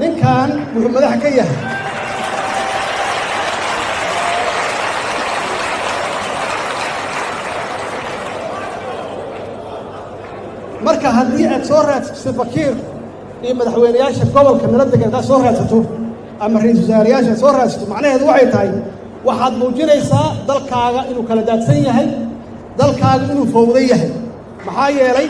ninkan wuxuu madax ka yahay marka haddii aad soo raadsato fakiir iyo madaxweynayaasha gobolka nala degan haddaad soo raadsato ama ra-iisul wasaarayaasha soo raadsato macnaheedu waxay tahay waxaad muujinaysaa dalkaaga inuu kala daadsan yahay dalkaaga inuu fowdan yahay maxaa yeelay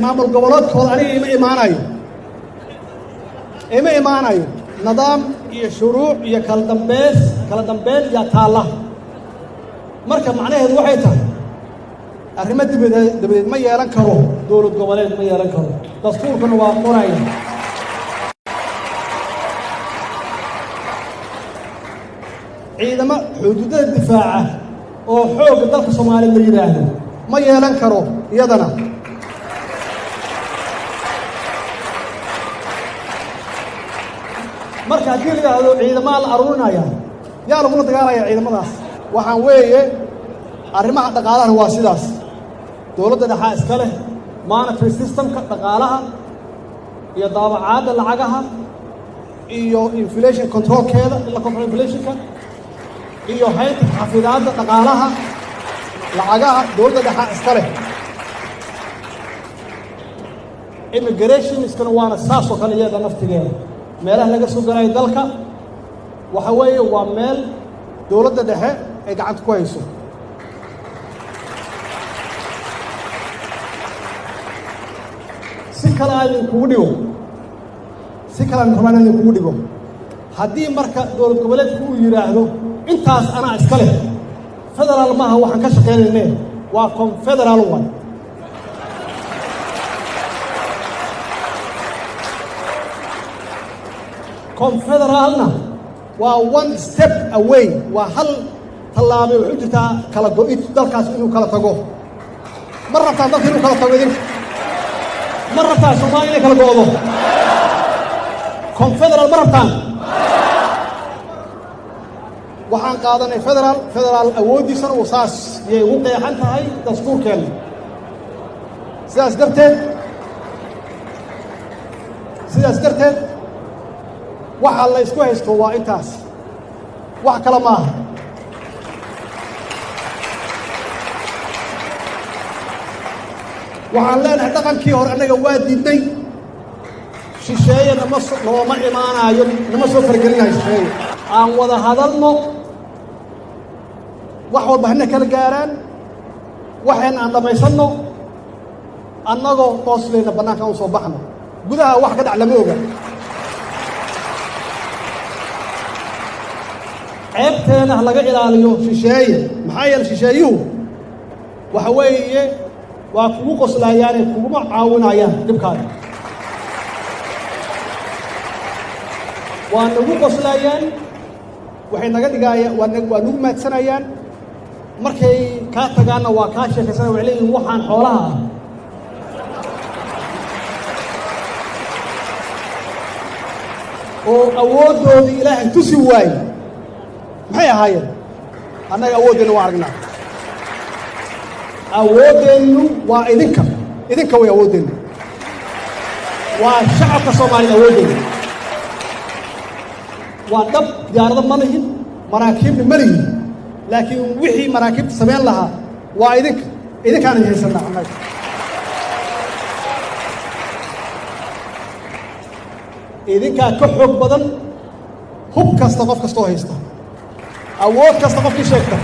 maamul goboleedkooda aniga ima imaanayo nidaam iyo shuruuc iyo kala dambeyn yaa taalla marka macnaheedu waxay tahay arrimo dabadeed ma yeelan karo dowlad goboleed ma yeelan karo dastuurkuna waa qoraya ciidamo xuduudada difaaca oo xoogga dalka Soomaaliya la yiraahdo ma yeelan karo iyadana marka haddii la yidhaahdo ciidamada la aruurinaya yaa lagula dagaalaya ciidamadaas waxaan weeye arrimaha dhaqaalaha waa sidaas dowladda dhexe iska leh monetary systemka dhaqaalaha iyo daabacaadda lacagaha iyo inflation controlkeeda la control inflationka iyo hay'adda xafidaadda dhaqaalaha lacagaha dowladda dhexe iska leh immigration iskana waana saas oo kale iyada naftigeeda meelaha laga soo galay dalka waxa weeye waa meel dowladda dhexe ay gacanta ku hayso si kale aan kugu dhigo haddii marka dowlad goboleedku uu yidhaahdo intaas anaa iska leh federaal maaha waxaan ka shaqaynayne waa confederal one confederalna waa one step away waa hal tallaabay wuxuu jirtaa kala go'id dalkaas inuu kala tago ma rabtaan dalka inuu kala tago idinka ma rabtaan Soomaaliya inay kala go'do confederal ma rabtaan waxaan qaadanay federaal awoodiisana uu saas yay ugu qeexan tahay dastuurkeena sidaas darteed waxa la isku haysto waa intaas wax kale maaha waxaan leenahay dhaqankii hore annaga waa diidnay shisheeye nooma imaanayo nama soo fargelinayo shisheeye aan wada hadalno wax walba hana kala gaaraan waxayna aan dhamaysanno annagoo qooslayna bannaanka u soo baxno gudaha wax ka dhac lama oga ceebteena laga ilaaliyo shisheeye maxaa yeelay shisheeyuhu waxa weeye waa kugu qoslaayaan kuguma caawinayaan dhibkaaga waa nagu qoslaayaan waxay naga dhigayaan waa nagu maadsanayaan markay kaa tagaanna waa kaa sheekaysanaya waxay leeyihiin waxaan xoolaha ah oo awooddoodii ilaahay tusi waaye maxay ahaayeen annaga awooddeenna waa aragnaa awooddeennu waa idinka way awooddeennu waa shacabka Soomaaliya awooddeennu waa dhab diyaarado ma lihin maraakiibna ma lihin laakiin wixii maraakiibta samayn lahaa waa idinkaan haysanaa annaga idinkaa ka xoog badan hub kasta qof kastoo haysta awood kasta qofkii sheegta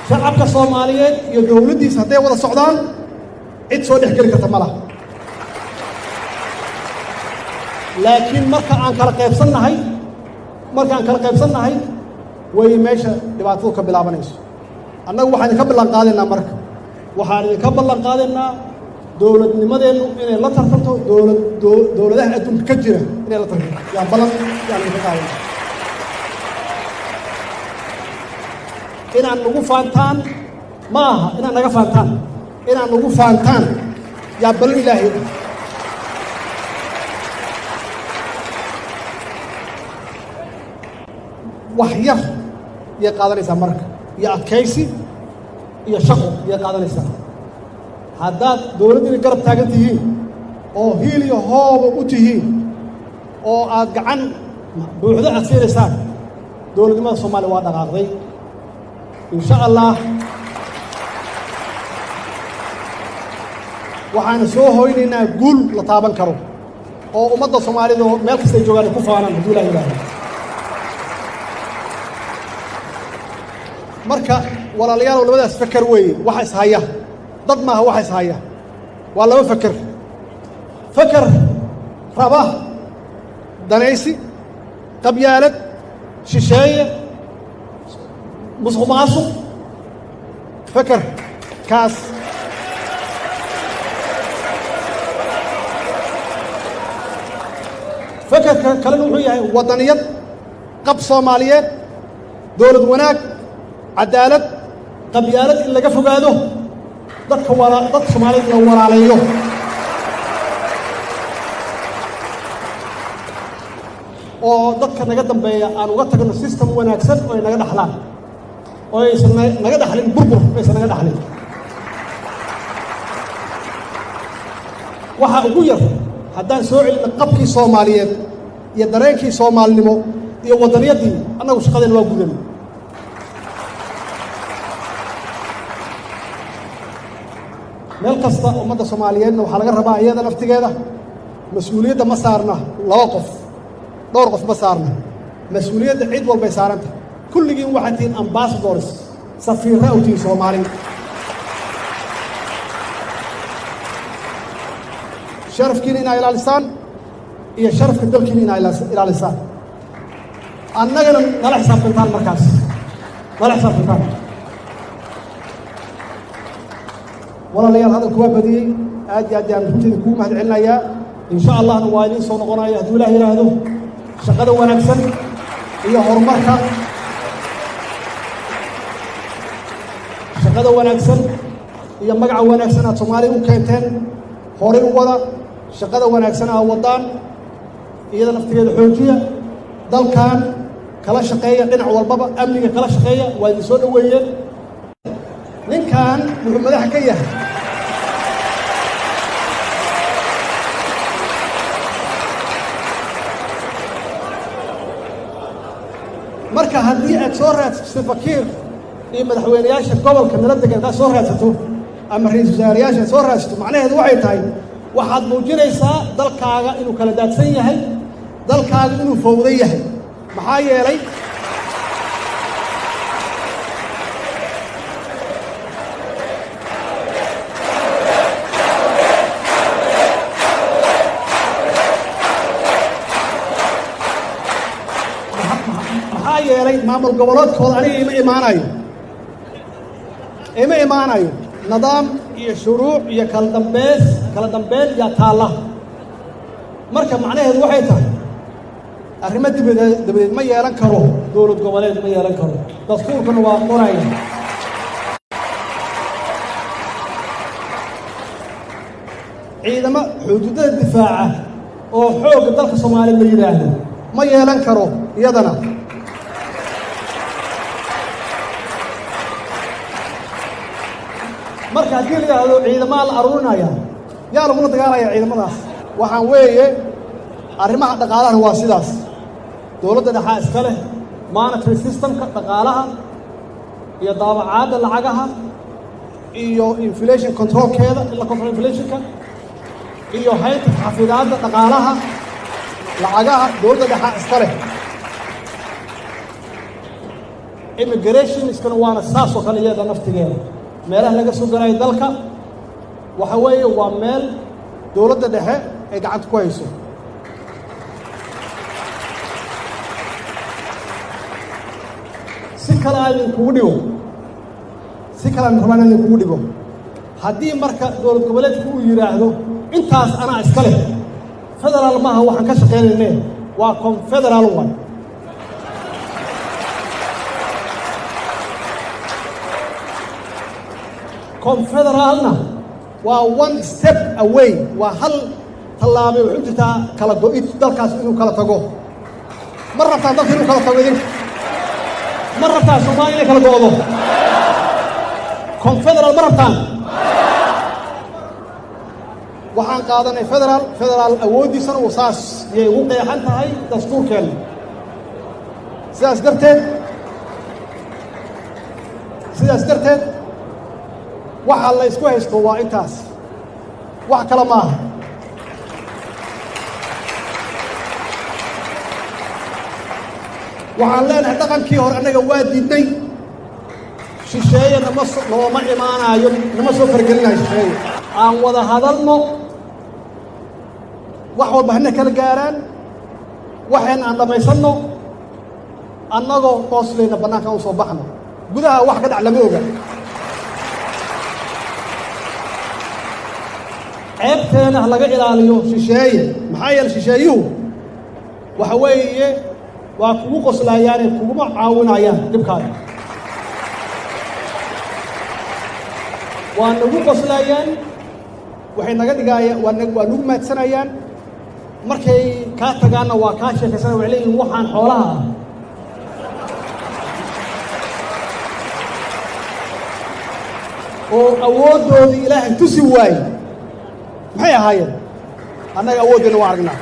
shacabka Soomaaliyeed iyo dowladdiisa hadday wada socdaan cid soo dhex geli karta ma laha laakiin markaan kala qaybsannahay way meesha dhibaatadu ka bilaabanayso annagu waxaan idinka ballan qaadaynaa marka waxaan idinka ballan qaadaynaa dowladnimadeennu inay la tartanto dowladaha adduunka ka jira inay la tartanto yaan idinka qaadaynaa inaan nagu faantaan ma aha inaan naga faantaan inaan nagu faantaan yaa ballan ilaahay وحير يقادر يسا مرك يا كيسي يا شقو يقادر يسا هذا دولة اللي قرب تاجتيه أو هيلي هو وتيه أو عن بوحدة أكثر يسا دولة ما الصومال وادا غاضي إن شاء الله waxaan soo hoynaynaa guul la taaban karo oo ummadda Soomaaliyeed oo meel kasta ay joogaan ku faanaan hadii la yiraahdo marka walaalayaal labadaas fakar weey waxa is haya dad ma waxa is haya waa laba fakar raba danaysi qabyaalad shisheeye musuqmaasuq fakar kaas فكر كلام وحياه وطنيات قب صوماليات دولة وناك عدالة قبيالة اللي قفوا قادو ضدك وراء ضد صوماليات نور عليه وضدك نقدم بيا أنا وقتك إن السيستم وناك سد ونقدر حلال ويسنا نقدر حلين بربر ويسنا نقدر حلين وها أقول haddaan soo celin qabkii Soomaaliyeed iyo dareenkii Soomaalinimo iyo wadaniyadii anagu shaqadeena waa gudan meel kasta ummadda Soomaaliyeedna waxa laga rabaa iyada naftigeeda mas'uuliyadda ma saarna laba qof dhowr qof ma saarna mas'uuliyadda cid walba ay saaranta kulligiin waxaad tihiin ambassadors safiirra u tihiin Soomaaliyeed شرف كينينا إلى لسان هي شرف كدل كينينا إلى لسان أنا جل نلا حساب بنتان مركز نلا حساب بنتان والله ليال هذا الكواب بدي أجي نحكي نكون هذا علنا يا إن شاء الله نوالين صون قنا يهدو له إلى هذا شقده ونكسن هي هرمرها شقده ونكسن هي مقع ونكسن الصومالي وكيتين هوري ولا شقده وناكسنها wadaan iyada naftigeeda xoojiya dalkan kala shaqeeya dhinac walbaba amniga kala shaqeeya waa idin soo dhaweeyeen ninkan wuxuu madax ka yahay marka haddii aad soo raadsato fakiir iyo madaxweynayaasha gobolka nala degan aad soo raadsato ama ra'iisul wasaarayaasha soo raadsato macnaheedu waxay tahay waxaad muujinaysaa dalkaaga inuu kala daadsan yahay dalkaaga inuu fowday yahay maxaa yeelay maamul goboleedkooda aniga ima imaanayo nidaam iyo shuruuc iyo kala dambeyn ya taala marka macnaheedu waxay tahay arrimo dibadeed ma yeelan karo dowlad goboleed ma yeelan karo dastuurkuna waa qoraya ciidamo xuduudada difaaca oo xoog dalka Soomaaliya la yiraahdo ma yeelan karo iyadana marka hadii la yiraahdo ciidamada la aruurinaya yaa lagu dagaalaya ciidamadaas waxaan weeye arrimaha dhaqaalaha waa sidaas dawladda dhexe iska leh monetary systemka dhaqaalaha iyo daabacaadda lacagaha iyo inflation controlkeeda ila control inflationka iyo hay'adda xafidaadda dhaqaalaha lacagaha dawladda dhexe iska leh immigration iskana waana saas oo kale iyada naftigeeda meelaha laga soo galay dalka waxa weeye waa meel dawladda dhexe ay gacanta ku hayso si kale aan kugu dhigo haddii marka dawlad goboleedku uu yiraahdo intaas anaa iska leh federal maaha waxaan ka shaqeynaynaa waa confederal one confederalna waa one step away waa hal tallaabo wuxuu jirtaa kala go'id dalkaas inuu kala tago mar rabtaan dalka inuu kala tago idinka ma rabtaan soomaaliya inay kala go'do confederal ma rabtaan waxaan qaadanay federaal awooddiisana uu saas yay ugu qeexan tahay dastuurkeenna sidaas darteed waxa la isku haysto waa intaas wax kale maaha waxaan leenahay dhaqankii hore annaga waa diidnay shisheeye nooma imaanaayo nama soo fargelinayo shisheeye aan wada hadalno wax walba hana kala gaaraan waxayna aan dhammaysanno annagoo hooslayna bannaanka u soo baxno gudaha wax ka dhac lama oga ceebteena ha laga ilaaliyo shisheeye maxaa yeele shisheeyuhu waxa weeye waa kugu qoslaayaane kuguma caawinayaan dhibkaada waa nagu qoslaayaan waxay naga dhigaayaan waa nagu maadsanayaan markay kaa tagaanna waa kaa sheekaysana waxay leeyihin waxaan xoolaha ah oo awooddoodii ilaahay tusi waaye maxay ahaayeen annaga awooddeenna waa aragnaa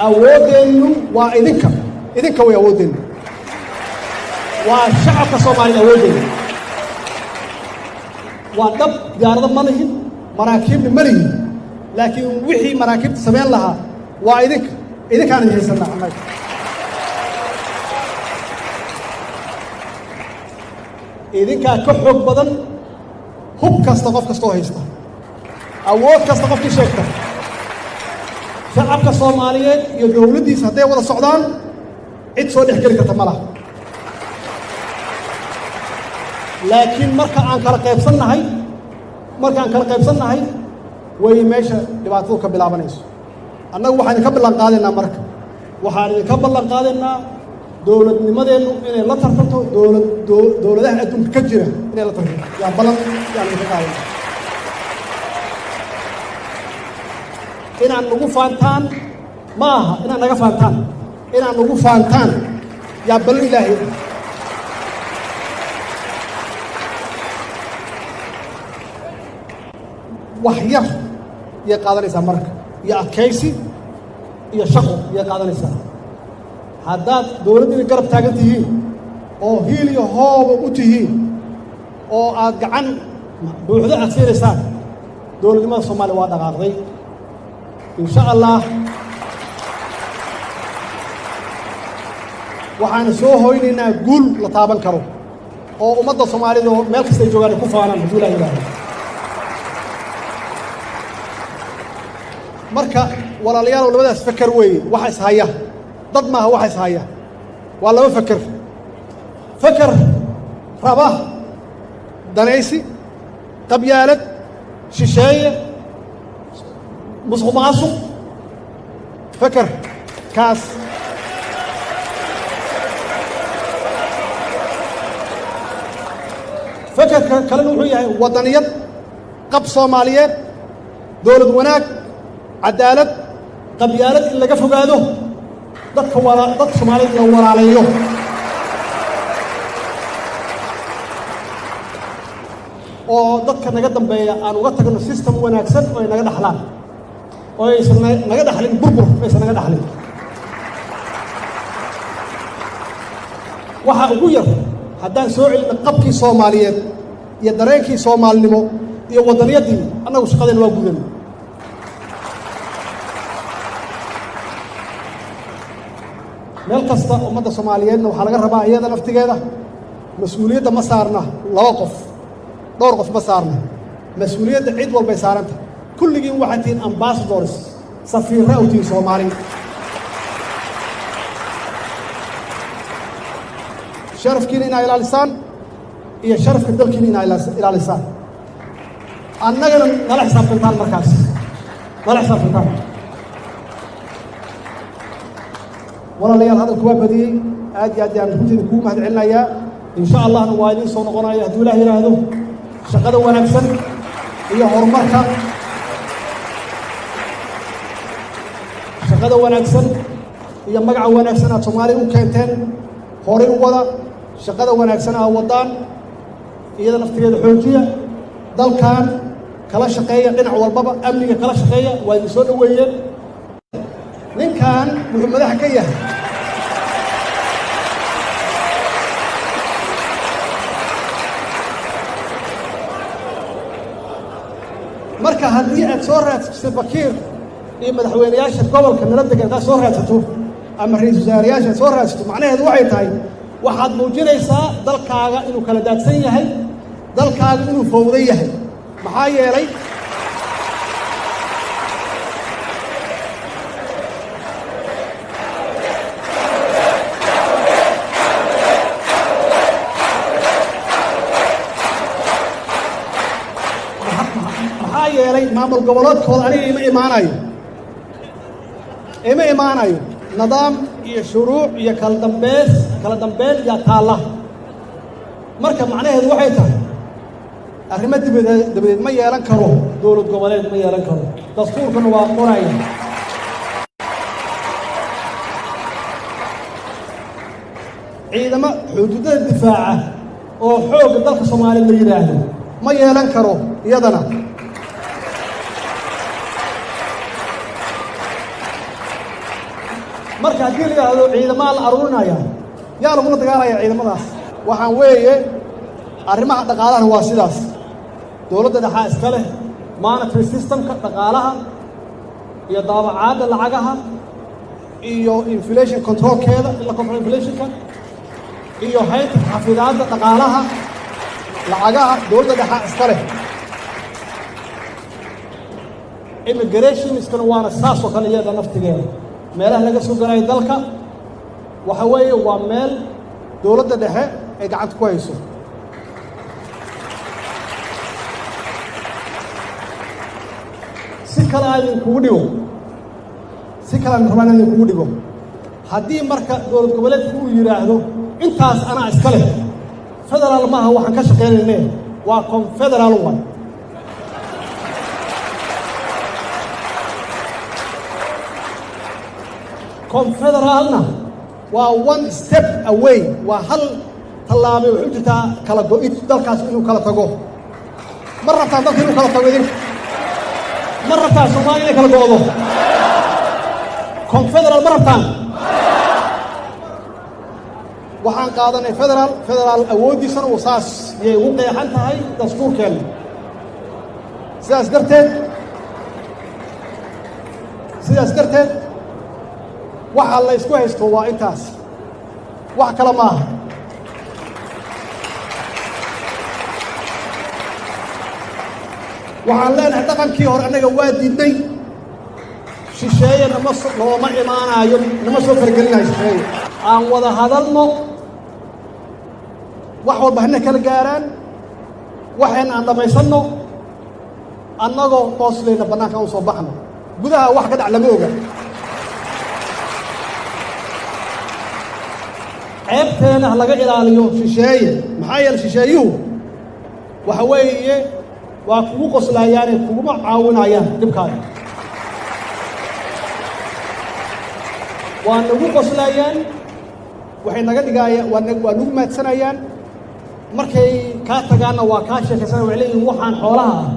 awooddeennu waa idinka way awooddeennu waa shacabka soomaaliyed awooddeennu waa dhab diyaarado ma lihin maraakiibna ma lihin laakiin wixii maraakiibta samayn lahaa waa idinkaan idin haysannaa annaga idinkaa ka xoog badan hub kasta qof kastoo haysta awood kasta qofkii sheegta shacabka soomaaliyeed iyo dowladdiisa hadday wada socdaan cid soo dhex geli karta ma laha laakiin marka aan kala qaybsannahay way meesha dhibaatadu ka bilaabanayso annagu waxaan idinka ballan qaadaynaa marka waxaan idinka ballan qaadaynaa dowladnimadeennu inay la tartanto dowladaha adduunka ka jira inay la tartanto yaa ballan yaan idinka qaadaynaa inaan nagu faantaan ma aha inaan naga faantaan inaan nagu faantaan yaa ballan ilaahay wax yar yay qaadanaysaa marka iyo adkaysi iyo shaqo yay qaadanaysaa haddaad dowladdiina garab taagan tihiin oo hiil iyo hooba u tihiin oo aad gacan buuxdo aad siinaysaan dowladnimada soomaaliya waa dhaqaaqday insha allah waxaan soo hoynaynaa guul la taaban karo oo ummadda soomaalida oo meel kastay joogaan ay ku faanaan hadduu ilaah yidhaahdo marka walaalayaalow labadaas feker weeye waxa ishaya dad maaha waxa ishaya waa laba feker raba danaysi qabyaalad shisheeye musuq maasuq feker kaas fekerka kalena wuxuu yahay waddaniyad qab soomaaliyeed dowlad wanaag cadaalad qabyaalad in laga fogaado dadka soomaaliyeed la walaaleeyo oo dadka naga dambeeya aan uga tagno system wanaagsan oo ay naga dhaxlaan oo aysan naga dhaxlin burbur aysan naga dhaxlin waxa ugu yar haddaan soo celino qabkii soomaaliyeed iyo dareenkii soomaalinimo iyo waddaniyadii annagu shaqadeen waa gudan meel kasta ummadda soomaaliyeedna waxaa laga rabaa iyada naftigeeda mas-uuliyadda ma saarna laba qof dhowr qof ma saarna mas-uuliyadda cid walbay saaranta kulligiin waxaad tihiin ambassadors safiirra u tihiin soomaali sharafkiina inaa ilaalisaan iyo sharafka dalkiina inaa ilaalisaan annagana nala xisaabtantaan markaas nala xisaabtantaan walaalayaal hadalku waa badiyey aad iyo aad yaan runtiina kugu mahad celinayaa insha allahna waa idiin soo noqonaya hadduu ilaah yidhaahdo shaqada wanaagsan iyo horumarka shaqada wanaagsan iyo magaca wanaagsan aad soomaaliya u keenteen horay u wada shaqada wanaagsan aa wadaan iyada naftigeeda xoojiya dalkan kala shaqeeya dhinac walbaba amniga kala shaqeeya waa idin soo dhoweeyeen ninkan wuxuu madax ka yahay marka haddii aad soo raadsato bakiir iyo madaxweynayaasha gobolka nala degan haddaad soo raadsato ama ra-iisul wasaarayaasha aad soo raadsato macnaheedu waxay tahay waxaad muujinaysaa dalkaaga inuu kala daadsan yahay dalkaaga inuu fowdan yahay maxaa yeelay maamul goboleedkooda aniga ima imaanayo nidaam iyo shuruuc iyo kala dambeyn iyo taalla marka macnaheedu waxay tahay arrimo dabadeed ma yeelan karo dowlad goboleed ma yeelan karo dastuurkana waa qoraya ciidamo xuduudada difaaca oo xoogga dalka soomaaliya la yidhaahdo ma yeelan karo iyadana marka haddii la yidhaahdo ciidamaha la aruurinaya yaa lagula dagaalaya ciidamadaas waxaan weeye arrimaha dhaqaalaha waa sidaas dowladda dhexaa iska leh monetary systemka dhaqaalaha iyo daabacaadda lacagaha iyo inflation controlkeeda in la control inflationka iyo haynta xafidaadda dhaqaalaha lacagaha dowladda dhexaa iska leh immigrationskana waana saas oo kale iyada naftigeeda meelaha laga soo galayo dalka waxa weeye waa meel dowladda dhexe ay gacanta ku hayso si kale aan idinkugu dhigo haddii marka dowlad goboleedku uu yidhaahdo intaas anaa iska leh federaal maaha waxaan ka shaqaynayne waa confederaal one confederaalna waa one step away waa hal tallaabay waxu jirtaa kala go-id dalkaas inuu kala tago ma rabtaan dalka inuu kala tago idinka ma rabtaan soomaaliya inay kala go-do confederaal ma rabtaan waxaan qaadanay federaal awooddiisana uu saas yay ugu qeexan tahay dastuurkeenna sidaas darteed waxa la isku haysto waa intaas wax kale maaha waxaan leenahay dhaqankii hore annaga waa diidnay shisheeye nooma imaanaayo nama soo fargelinayo shisheeye aan wada hadalno wax walba hana kala gaaraan waxayna aan dhammaysanno annagoo qooslayna bannaanka u soo baxno gudaha wax ka dhac lama oga ceebteena ha laga ilaaliyo shisheeye maxaa yeele shisheeyuhu waxa weeye waa kugu qoslayaane kuguma caawinayaan dhibkaaga waa nagu qoslayaan waxay naga dhigaayaan waa nagu maadsanayaan markay kaa tagaanna waa kaa sheekaysanaya waxay leeyihin waxaan xoolaha ah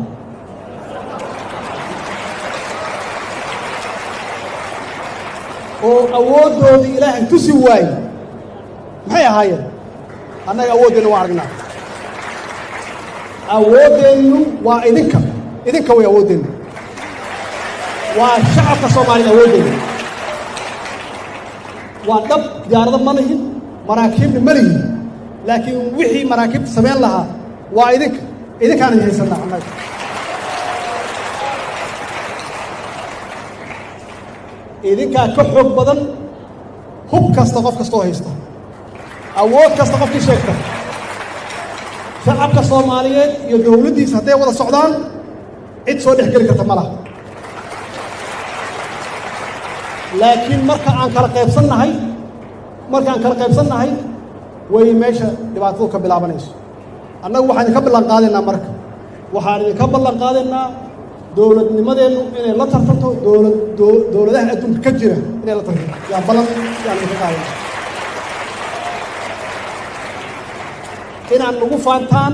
oo awooddoodii ilaahay tusi waaye maxay ahaayeen annaga awooddeennu waa aragnaa awooddeennu waa idinka way awooddeennu waa shacabka soomaaliyed awooddeennu waa dhab diyaarado ma lihin maraakiibna ma lihin laakiin wixii maraakiibta samayn lahaa waa idinkaan idin haysannaa annaga idinkaa ka xoog badan hub kasta qof kastoo haysta awood kasta qofkii sheegta shacabka soomaaliyeed iyo dowladdiisa hadday wada socdaan cid soo dhex geli karta ma laha laakiin markaan kala qaybsannahay way meesha dhibaatadu ka bilaabanayso annagu waxaan idinka ballan qaadaynaa marka waxaan idinka ballan qaadaynaa dowladnimadeennu inay la tartanto dowladaha adduunka ka jira inay la tartanto yaa ballan yaan idinka qaadayna inaan nagu faantaan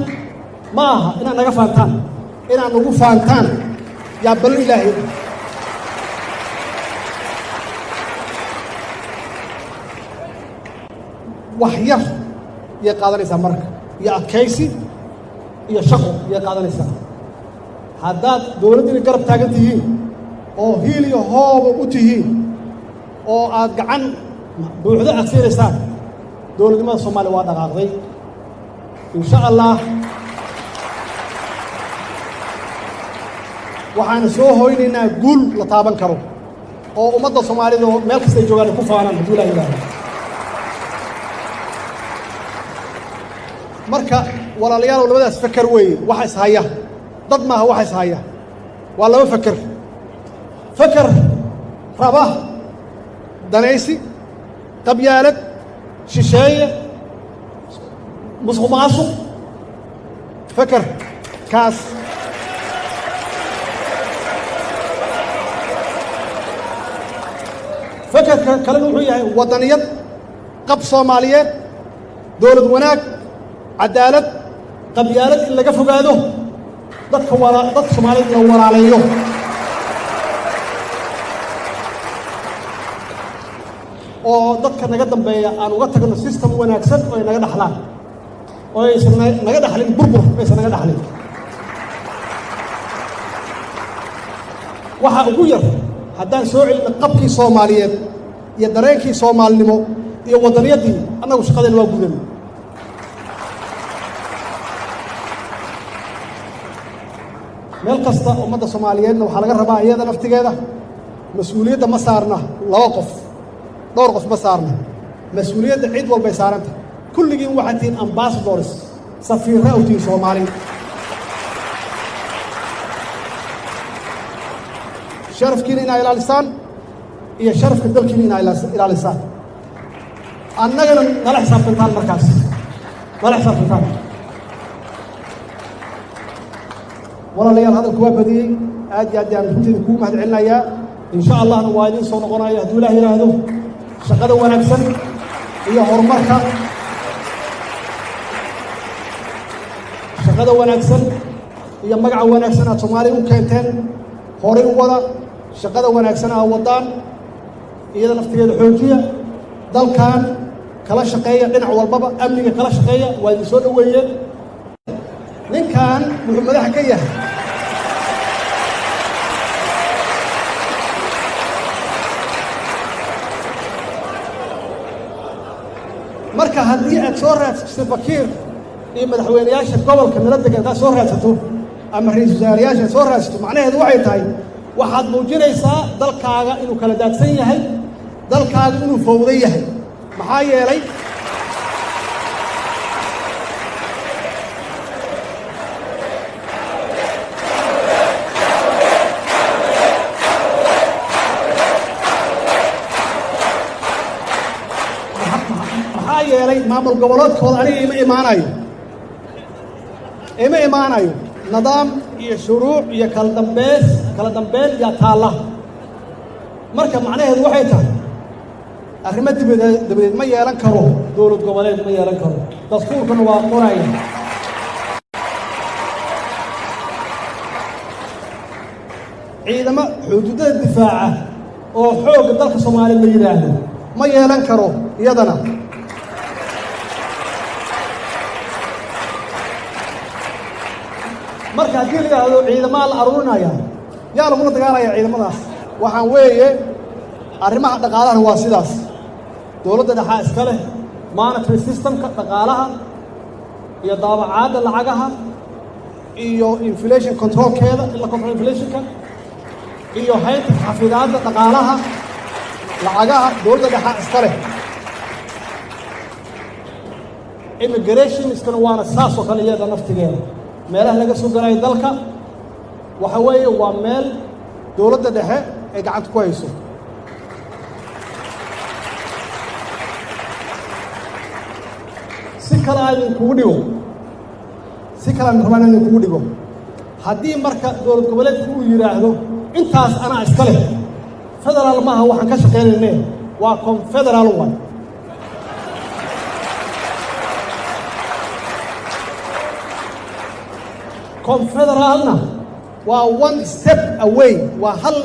ma aha inaan naga faantaan inaan nagu faantaan yaa ballan ilaahay wax yar yay qaadanaysaa marka iyo adkaysi iyo shaqo yay qaadanaysaa haddaad dowladdiina garab taagan tihiin oo hiil iyo hooba u tihiin oo aad gacan buuxdo aad siinaysaan dowladnimada soomaaliya waa dhaqaaqday insha allah waxaan soo hoynaynaa guul la taaban karo oo ummadda soomaalida oo meel kasta ay joogaan ay ku faanaan hadduu ilaah yidhaahdo marka walaalayaalow labadaas fakar weeye waxa is haya dad maaha waxa is haya waa laba fakar fakar raba danaysi qabyaalad shisheeye musuq maasuq fakar kaas fakarka kalena wuxuu yahay waddaniyad qab soomaaliyeed dowlad wanaag cadaalad qabyaalad in laga fogaado dadka Soomaaliyeed la walaalayo oo dadka naga dambeeya aan uga tagno system wanaagsan oo naga dhaxlaan oo aysan naga dhaxlin burbur aysan naga dhaxlin waxa ugu yar haddaan soo celino qabkii Soomaaliyeed iyo dareenkii Soomaalinimo iyo waddaniyadii annagu shaqadeena waa gudan meel kasta ummadda Soomaaliyeedna waxaa laga rabaa iyada naftigeeda mas'uuliyadda ma saarna laba qof dhowr qof ma saarna mas'uuliyadda cid walba ay saaranta kulligiin waxaad tihiin ambassadors safiirra u tihiin Soomaali sharafkiina inaa ilaalisaan iyo sharafka dalkiina inaa ilaalisaan annagana nala xisaabtantaan markaas nala xisaabtantaan walaalayaal hadalku waa badiyey aad iyo aad ayaan runteeda kugu mahad celinayaa insha allahna waa idiin soo noqonaya hadduu ilaah yidhaahdo shaqada wanaagsan iyo horumarka shaqada wanaagsan iyo magaca wanaagsan aad Soomaaliya u keenteen horay u wada shaqada wanaagsan aad wadaan iyada naftigeeda xoojiya dalkan kala shaqeeya dhinac walbaba amniga kala shaqeeya waa idin soo dhaweeyeen ninkan wuxuu madax ka yahay marka haddii aad soo raadsato fakiir iyo madaxweynayaasha gobolka nala degan haddaad soo raadsato ama ra'iisul wasaarayaasha soo raadsato macnaheedu waxay tahay waxaad muujinaysaa dalkaaga inuu kala daadsan yahay dalkaaga inuu fowdan yahay maxaa yeelay maamul goboleedkooda aniga ima imaanayo nidaam iyo shuruuc iyo kala dambeyn yaa taalla marka macnaheedu waxay tahay arrimo dabadeed ma yeelan karo dowlad goboleed ma yeelan karo dastuurkana waa qoraya ciidamo xuduudada difaaca oo xoogga dalka Soomaaliya la yiraahdo ma yeelan karo iyadana marka haddii la yidhaahdo ciidamada la aruurinaya yaa lagula dagaalaya ciidamadaas waxaan weeye arrimaha dhaqaalaha waa sidaas dowladda dhexe iska leh monetary systemka dhaqaalaha iyo daabacaadda lacagaha iyo inflation controlkeeda in la control inflationka iyo haynta xafidaadda dhaqaalaha lacagaha dowladda dhexe iska leh immigrationistana waana saas oo kale iyada naftigeeda meelaha laga soo galayo dalka waxa weeye waa meel dowladda dhexe ay gacanta ku hayso si kale aan idinkugu dhigo haddii marka dowlad goboleedku uu yidhaahdo intaas anaa iska leh federaal maaha waxaan ka shaqaynayne waa confederal one confederaalna waa one step away, waa hal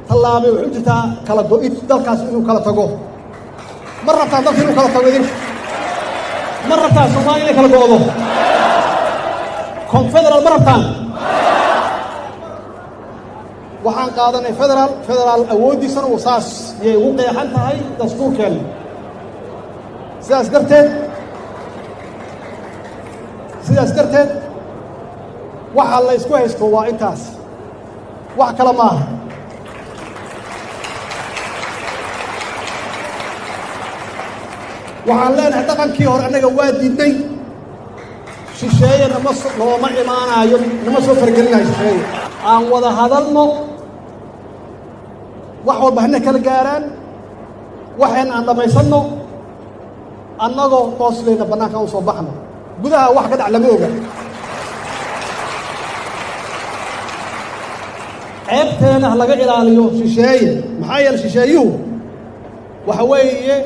tallaabay wuxuu jirtaa kala go'id dalkaas inuu kala tago. ma rabtaan dalka inuu kala tago idinka? ma rabtaan Soomaaliya inay kala go'do? confederaal ma rabtaan? waxaan qaadanay federaal awooddiisana uu saas yay ugu qeexan tahay dastuurkeenna. sidaas darteed waxa la isku haysto waa intaas, wax kale maaha. waxaan leenahay dhaqankii hore annaga waa diidnay. shisheeye nooma imaanaayo, nama soo fargelinayo shisheeye. aan wada hadalno, wax walba hana kala gaaraan, waxayna aan dhammaysanno, annagoo hooslayna bannaanka u soo baxno. gudaha wax ka dhac lama oga. ceebteena ha laga ilaaliyo shisheeye. maxaa yeele shisheeyuhu waxa weeye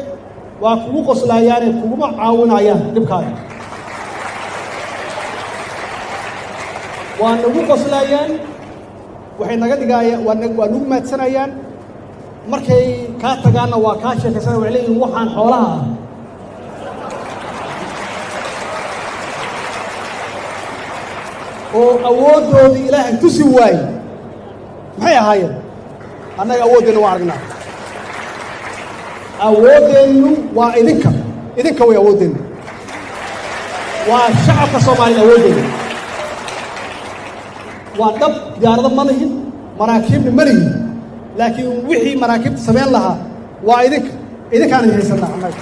waa kugu qoslayaane kuguma caawinayaan dhibkaaga. waa nagu qoslayaan, waxay naga dhigayaan, waa nagu maadsanayaan. markay kaa tagaanna waa kaa sheekaysanaya, waxay leeyihin waxaan xoolaha ah. oo awooddoodii ilaahay tusi waaye maxay ahaayeen? annaga awooddeenna waa aragnaa. awooddeennu waa idinka way awooddeennu. waa shacabka Soomaaliya awooddeennu. waa dhab diyaarado ma lihin, maraakiibna ma lihin, laakiin wixii maraakiibta samayn lahaa waa idinkaan idin haysanaa annaga.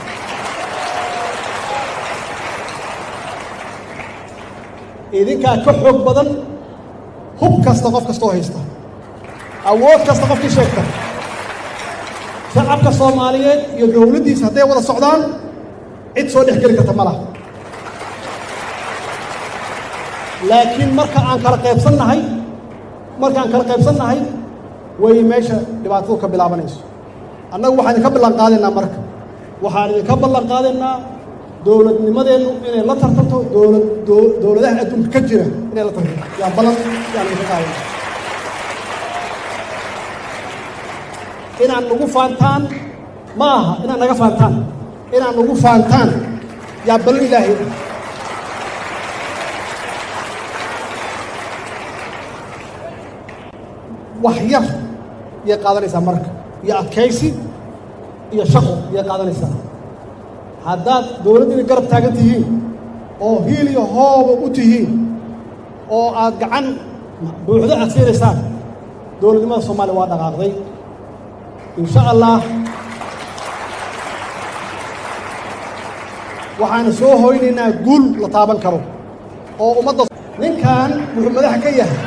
idinkaa ka xoog badan hub kasta qof kastoo haysta, awood kasta qofkii sheegta. shacabka Soomaaliyeed iyo dowladdiisa hadday wada socdaan cid soo dhex geli karta ma laha. laakiin markaan kala qaybsannahay way meesha dhibaatadu ka bilaabanayso. annagu waxaan idinka ballan qaadaynaa marka, waxaan idinka ballan qaadaynaa dowladnimadeennu inay la tartanto dowladaha adduunka ka jira inay la tartanto. yaa ballan yaan idinka qaadayna. inaan nagu faantaan ma aha, inaan naga faantaan, inaan nagu faantaan yaa ballan ilaahay. wax yar yay qaadanaysaa marka, iyo adkaysi iyo shaqo yay qaadanaysaa. haddaad dowladdiina garab taagan tihiin oo hiil iyo hooba u tihiin oo aad gacan buuxdo aad siinaysaan, dowladnimada Soomaaliya waa dhaqaaqday. insha allah waxaan soo hoynaynaa guul la taaban karo oo ummadda. ninkan wuxuu madax ka yahay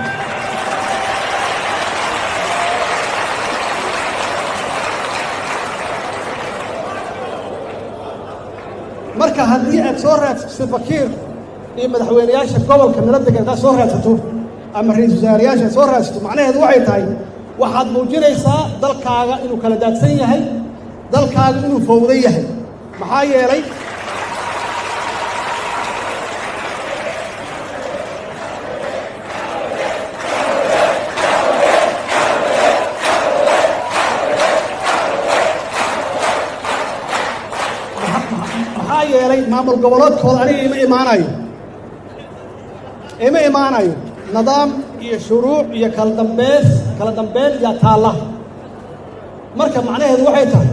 marka haddii aad soo raadsato fakiir iyo madaxweynayaasha gobolka nala degan haddaad soo raadsato ama ra-iisul wasaarayaasha aad soo raadsato, macnaheedu waxay tahay waxaad muujinaysaa dalkaaga inuu kala daadsan yahay, dalkaaga inuu fowdan yahay. maxaa yeelay maamul goboleedkooda aniga ima imaanayo nidaam iyo shuruuc iyo kala dambeyn yaa taalla. marka macnaheedu waxay tahay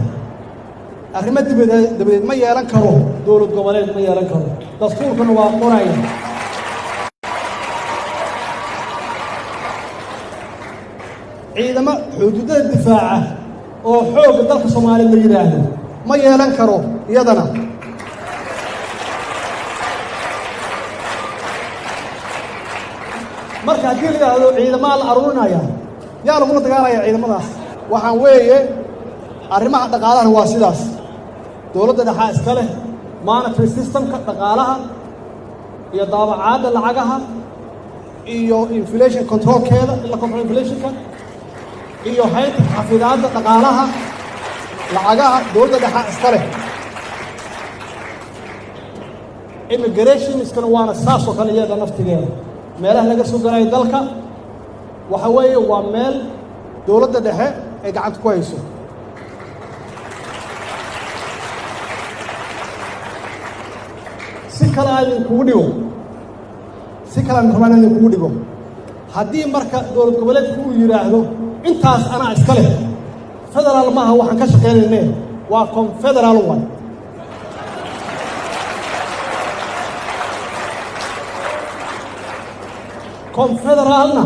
arrimo dabadeed ma yeelan karo, dowlad goboleed ma yeelan karo. dastuurkana waa qoraya. ciidamo xuduudada difaaca oo xoogga dalka Soomaaliya la yidhaahdo ma yeelan karo iyadana. marka haddii la yidhaahdo ciidamada la aruurinaya, yaa lagula dagaalaya ciidamadaas? waxaan weeye arrimaha dhaqaalaha waa sidaas. dowladda dhexe iska leh monetary systemka dhaqaalaha iyo daabacaadda lacagaha iyo inflation controlkeeda, in la control inflationka, iyo haynta xafidaadda dhaqaalaha lacagaha dowladda dhexe iska leh. immigrationskana waana saas oo kale iyada naftigeeda. meelaha laga soo galayo dalka waxa weeye waa meel dowladda dhexe ay gacanta ku hayso. si kale aan idinkugu dhigo si kale aan rabaan idinkugu dhigo haddii marka dowlad goboleedku uu yidhaahdo intaas anaa iska leh federaal maaha waxaan ka shaqaynayne waa confederaal one. confederaalna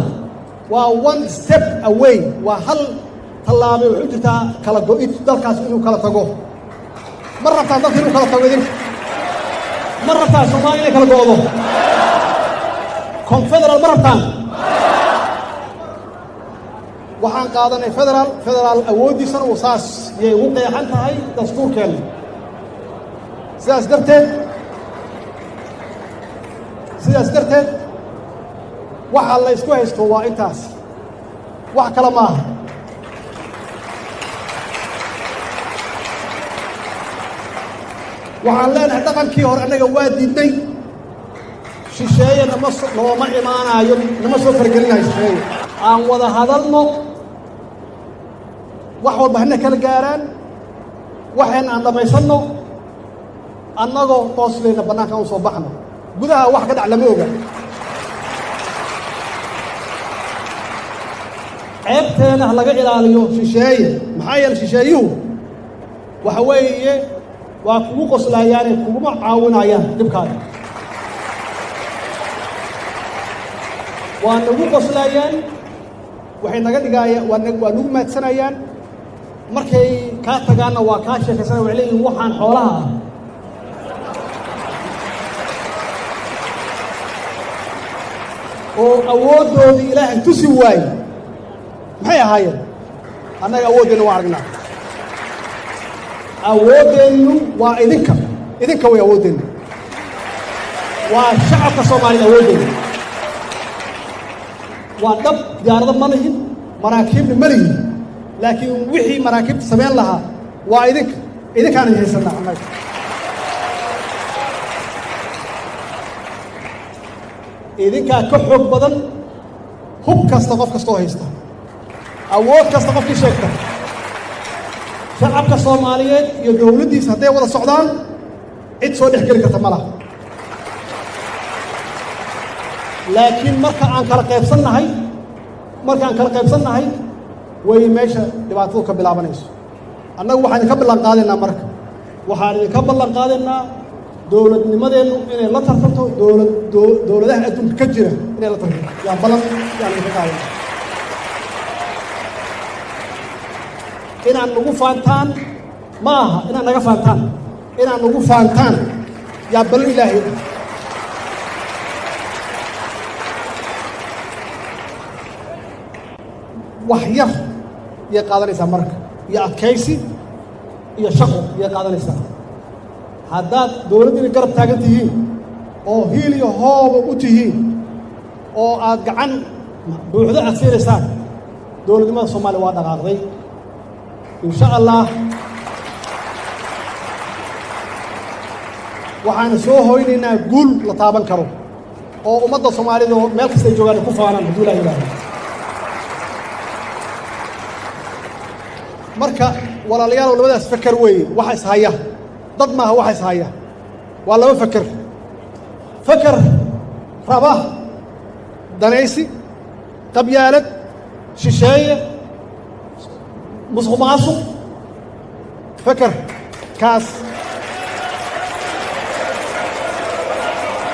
waa one step away, waa hal tallaabay wuxuu jirtaa kala go'id dalkaas inuu kala tago. ma rabtaan dalka inuu kala tago idinka? ma rabtaan Soomaaliya inay kala go'do? confederaal ma rabtaan? waxaan qaadanay federaal awooddiisana uu saas yay ugu qeexan tahay dastuurkeenna. sidaas darteed waxa la isku haysto waa intaas, wax kale maaha. waxaan leenahay dhaqankii hore annaga waa diidnay, shisheeye nooma imaanaayo, nama soo faragelinayo shisheeye. aan wada hadalno, wax walba hana kala gaaraan, waxayna aan dhamaysanno, annagoo hooslayna bannaanka aan u soo baxno. gudaha wax ka dhac lama oga. ceebteena ha laga ilaaliyo shisheeye, maxaa yeele shisheeyuhu waxa weeye waa kugu qoslayaane kuguma caawinayaan dhibkaaga. waa nagu qoslayaan, waxay naga dhigaayaan, waa nagu maadsanayaan. markay kaa tagaanna waa kaa sheekaysanaya, waxay leeyihin waxaan xoolaha ah. oo awooddoodii ilaahay tusi waaye maxay ahaayeen? annaga awooddeennu waa aragnaa. awooddeennu waa idinka way awooddeennu, waa shacabka Soomaaliya awooddeennu. waa dhab diyaarado ma lihin, maraakiibna ma lihin, laakiin wixii maraakiibta samayn lahaa waa idinkaan idin haysanaa. annaga idinkaa ka xoog badan hub kasta, qof kastoo haysta, awood kasta qofkii sheegta. shacabka Soomaaliyeed iyo dowladdiisa hadday wada socdaan cid soo dhex geli karta ma laha. laakiin markaan kala qaybsannahay way meesha dhibaatadu ka bilaabanayso. annagu waxaan idinka ballan qaadaynaa marka, waxaan idinka ballan qaadaynaa dowladnimadeennu inay la tartanto dowladaha adduunka ka jira inay la tartanto. yaan idinka qaadayna. inaan nagu faantaan ma aha, inaan naga faantaan, inaan nagu faantaan yaa ballan ilaahay. wax yar yay qaadanaysaa marka, iyo adkaysi iyo shaqo yay qaadanaysaa. haddaad dowladdiina garab taagan tihiin oo hiil iyo hooba u tihiin oo aad gacan buuxdo aad siinaysaan, dowladnimada Soomaaliya waa dhaqaaqday. insha allah waxaan soo hoynaynaa guul la taaban karo oo ummadda Soomaalida oo meel kasta ay joogaan ku faanaan hadduu Ilaahay yidhaahdo. marka walaalayaal labadaas fakar weeye, waxa is haya dad maaha, waxa is haya waa laba fakar raba danaysi, qabyaalad, shisheeye, musuqmaasuq. fakar kaas